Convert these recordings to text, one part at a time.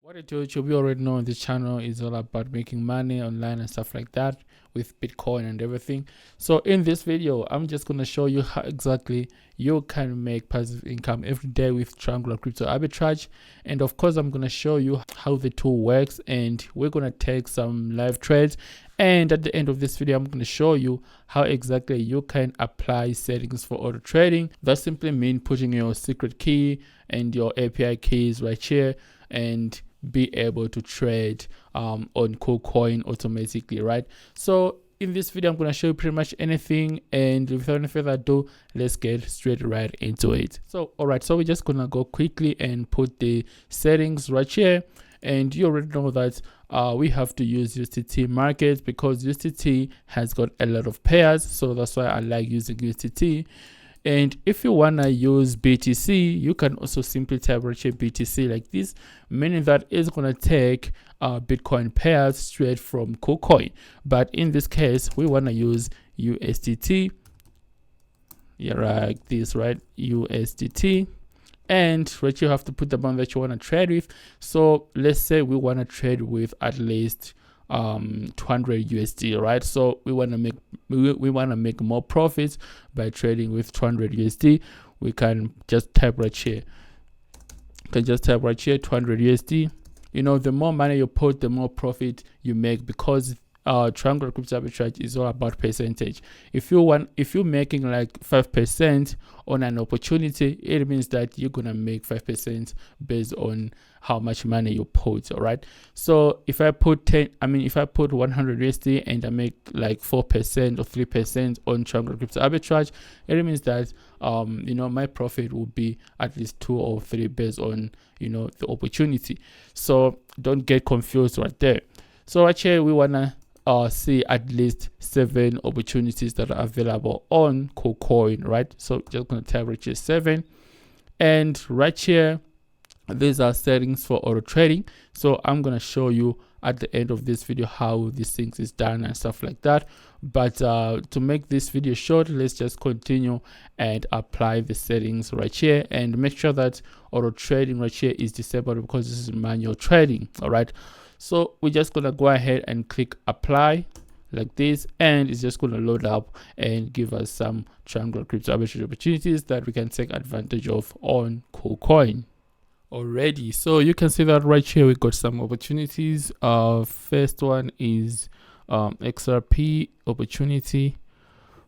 What I told you, we already know this channel is all about making money online and stuff like that with Bitcoin and everything. So in this video, I'm just going to show you how exactly you can make passive income every day with Triangular Crypto Arbitrage. And of course, I'm going to show you how the tool works, and we're going to take some live trades. And at the end of this video, I'm going to show you how exactly you can apply settings for auto trading. That simply means putting your secret key and your API keys right here and be able to trade on KuCoin automatically, right? So in this video, I'm going to show you pretty much anything, and without any further ado, let's get straight right into it. So all right, so we're just gonna go quickly and put the settings right here. And you already know that we have to use USDT market because USDT has got a lot of pairs, so that's why I like using USDT. And if you want to use BTC, you can also simply type right here BTC like this, meaning that it's going to take Bitcoin pairs straight from KuCoin. But in this case, we want to use USDT. Yeah, like this, right? USDT. And right, you have to put the amount that you want to trade with. So let's say we want to trade with at least 200 USD, right? So we want to make more profits by trading with 200 USD. We can just type right here. 200 USD. You know, the more money you put, the more profit you make, because Triangular Crypto Arbitrage is all about percentage. If you're making like 5% on an opportunity, it means that you're gonna make 5% based on how much money you put. All right. So if I put 100 USD and I make like 4% or 3% on Triangular Crypto Arbitrage, it means that you know, my profit will be at least 2 or 3 based on, you know, the opportunity. So don't get confused right there. So right here we wanna see at least 7 opportunities that are available on KuCoin, right? So just gonna type right here 7, and right here these are settings for auto trading. So I'm gonna show you at the end of this video how these things is done and stuff like that. But to make this video short, let's just continue and apply the settings right here and make sure that auto trading right here is disabled, because this is manual trading. All right. So we're just gonna go ahead and click apply like this, and it's just gonna load up and give us some Triangular Crypto Arbitrage opportunities that we can take advantage of on KuCoin already. So you can see that right here we got some opportunities. First one is XRP opportunity,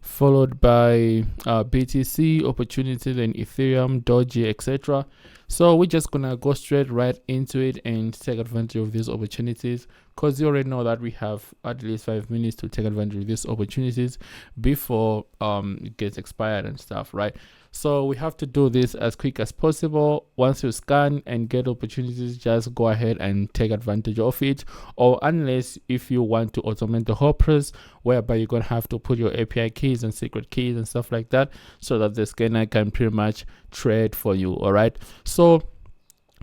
followed by BTC opportunity, then Ethereum, Doge, etc. So we're just gonna go straight right into it and take advantage of these opportunities, because you already know that we have at least 5 minutes to take advantage of these opportunities before it gets expired and stuff, right? So we have to do this as quick as possible. Once you scan and get opportunities, just go ahead and take advantage of it. Or unless if you want to automate the whole process, whereby you're gonna have to put your API keys and secret keys and stuff like that, so that the scanner can pretty much trade for you. All right. So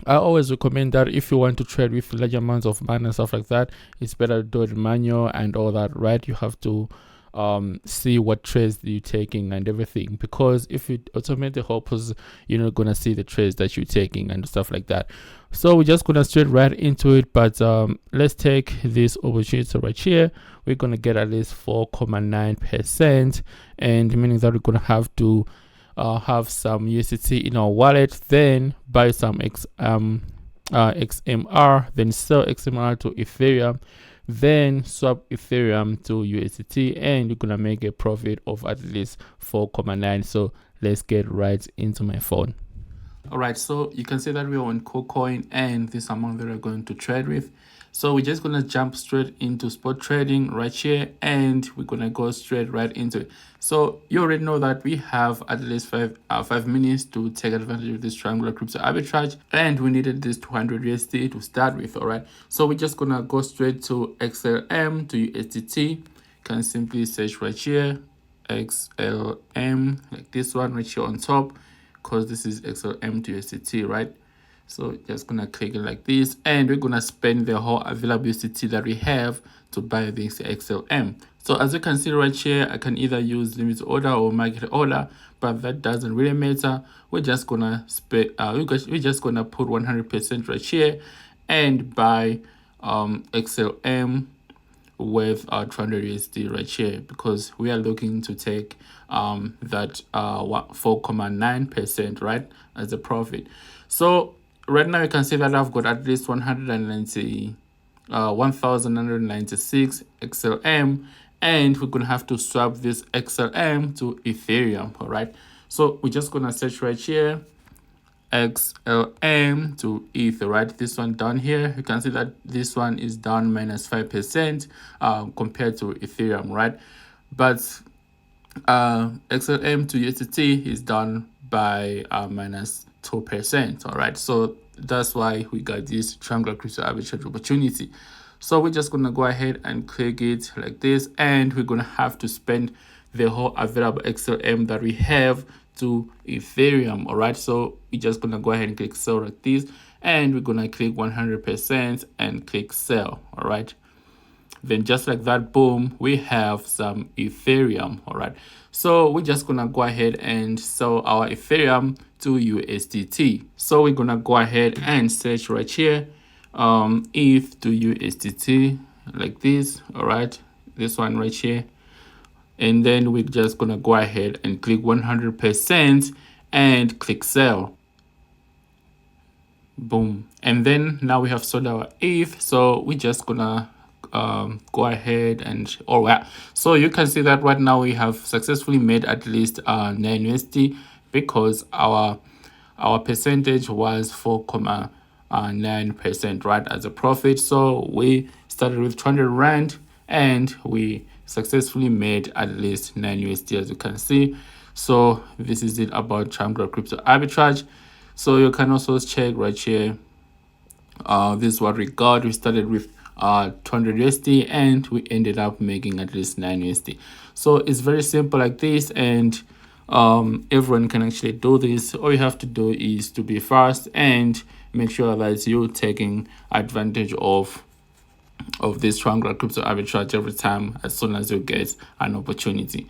I always recommend that if you want to trade with large amounts of money and stuff like that, it's better to do it manual and all that, right? You have to see what trades you're taking and everything, because if you automate the whole process, you're not gonna see the trades that you're taking and stuff like that. So we're just gonna straight right into it. But let's take this opportunity right here. We're gonna get at least 4.9%, and meaning that we're gonna have to have some USDT in our wallet, then buy some XMR, then sell XMR to Ethereum, then swap Ethereum to USDT, and you're gonna make a profit of at least 4.9. So let's get right into my phone. All right, so you can see that we're on KuCoin, and this amount that we're going to trade with. So we're just gonna jump straight into spot trading right here, and we're gonna go straight right into it. So you already know that we have at least 5 minutes to take advantage of this Triangular Crypto Arbitrage, and we needed this 200 USD to start with. All right, so we're just gonna go straight to XLM to USDT. You can simply search right here XLM, like this one right here on top, because this is XLM to USDT, right? So just gonna click it like this, and we're gonna spend the whole available USDT that we have to buy this XLM. So as you can see right here, I can either use limit order or market order, but that doesn't really matter. We're just gonna we're just gonna put 100% right here, and buy XLM with 200 USD right here, because we are looking to take that 4.9%, right, as a profit. So right now you can see that I've got at least 1,996 XLM, and we're gonna have to swap this XLM to Ethereum. All right, so we're just gonna search right here XLM to ETH, right? This one down here, you can see that this one is down -5% compared to Ethereum, right? But XLM to USDT is down by -2%. All right, so that's why we got this triangular crypto arbitrage opportunity. So we're just gonna go ahead and click it like this, and we're gonna have to spend the whole available XLM that we have to Ethereum. All right, so we're just gonna go ahead and click sell like this, and we're gonna click 100% and click sell. All right, then just like that, boom, we have some Ethereum. All right, so we're just gonna go ahead and sell our Ethereum to USDT. So we're gonna go ahead and search right here ETH to USDT like this. All right, this one right here, and then we're just gonna go ahead and click 100% and click sell. Boom, and then now we have sold our ETH, so we're just gonna go ahead and so you can see that right now we have successfully made at least 9 USD, because our percentage was 4.9%, right, as a profit. So we started with 200 Rand and we successfully made at least 9 USD, as you can see. So this is it about triangular crypto arbitrage. So you can also check right here. This is what we got. We started with 200 USD and we ended up making at least 9 USD. So it's very simple like this, and everyone can actually do this. All you have to do is to be fast and make sure that you're taking advantage of this triangular crypto arbitrage every time as soon as you get an opportunity.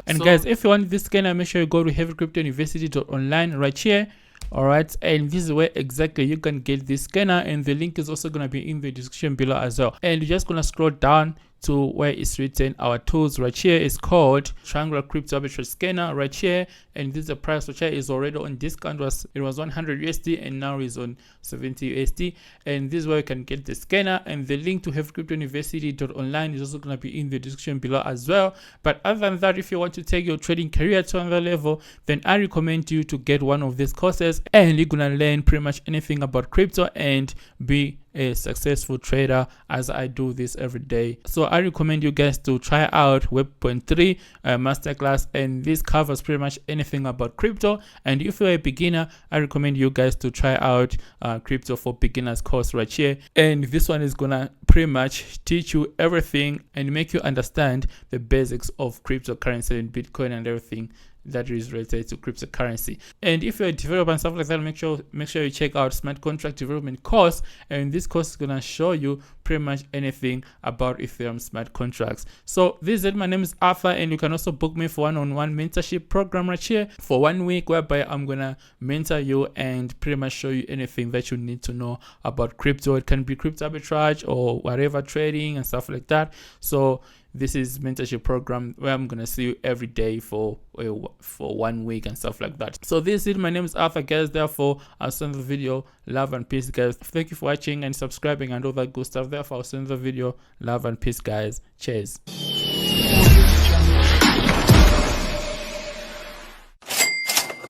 And so, guys, if you want this scanner, make sure you go to heavycryptouniversity.online right here. All right, and this is where exactly you can get this scanner, and the link is also going to be in the description below as well. And you're just going to scroll down to where it's written our tools right here. It's called triangular crypto arbitrage scanner right here, and this is the price which is already on discount. It was 100 USD and now is on 70 USD, and this is where you can get the scanner, and the link to heavycryptouniversity.online is also going to be in the description below as well. But other than that, if you want to take your trading career to another level, then I recommend you to get one of these courses, and you're gonna learn pretty much anything about crypto and be a successful trader, as I do this every day. So I recommend you guys to try out Web.3 masterclass, and this covers pretty much anything about crypto. And if you're a beginner, I recommend you guys to try out crypto for beginners course right here, and this one is gonna pretty much teach you everything and make you understand the basics of cryptocurrency and Bitcoin and everything that is related to cryptocurrency. And if you're a developer and stuff like that, make sure you check out smart contract development course, and this course is gonna show you pretty much anything about Ethereum smart contracts. So this is it. My name is Arthur, and you can also book me for one-on-one mentorship program right here for 1 week, whereby I'm gonna mentor you and pretty much show you anything that you need to know about crypto. It can be crypto arbitrage or whatever, trading and stuff like that. So this is mentorship program where I'm gonna see you every day for 1 week and stuff like that. So this is it. My name is Arthur, guys. Therefore, I'll send the video. Love and peace, guys. Thank you for watching and subscribing and all that good stuff. Therefore, I'll send the video. Love and peace, guys. Cheers.